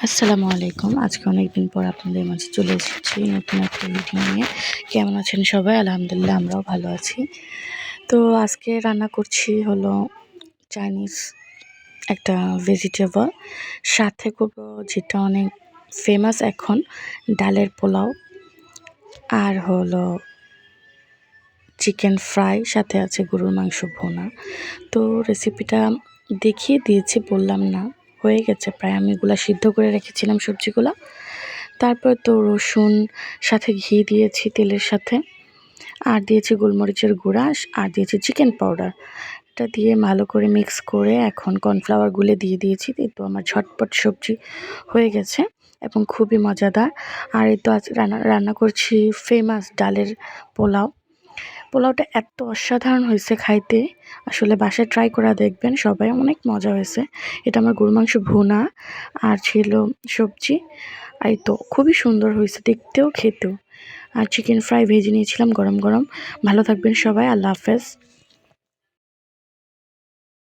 আসসালামু আলাইকুম। আজকে অনেকদিন পর আপনাদের মাঝে চলে এসেছি নতুন একটা ভিডিও নিয়ে। কেমন আছেন সবাই? আলহামদুলিল্লাহ আমরাও ভালো আছি। তো আজকে রান্না করছি হলো চাইনিজ একটা ভেজিটেবল। সাথে করব যেটা অনেক ফেমাস এখন, ডালের পোলাও আর হলো চিকেন ফ্রাই, সাথে আছে গরুর মাংস ভুনা। তো রেসিপিটা দেখিয়ে দিয়েছি, বললাম না, হয়ে গেছে প্রায়। আমি এগুলা সিদ্ধ করে রেখেছিলাম সবজিগুলা। তারপর তো রসুন, সাথে ঘি দিয়েছি তেলের সাথে, আর দিয়েছি গোলমরিচের গুঁড়া, আর দিয়েছি চিকেন পাউডার। এটা দিয়ে ভালো করে মিক্স করে এখন কর্নফ্লাওয়ার গুলে দিয়ে দিয়েছি। এই তো আমার ঝটপট সবজি হয়ে গেছে এবং খুবই মজাদার। আর এই তো আজ রান্না করছি ফেমাস ডালের পোলাও। পোলাওটা এত অসাধারণ হয়েছে খাইতে, আসলে বাসায় ট্রাই করা দেখবেন সবাই, অনেক মজা হয়েছে। এটা আমার গরুর মাংস ভুনা আর ছিল সবজি। আর এই তো খুবই সুন্দর হয়েছে দেখতেও খেতেও। আর চিকেন ফ্রাই ভেজে নিয়েছিলাম গরম গরম। ভালো থাকবেন সবাই, আল্লাহ হাফেজ।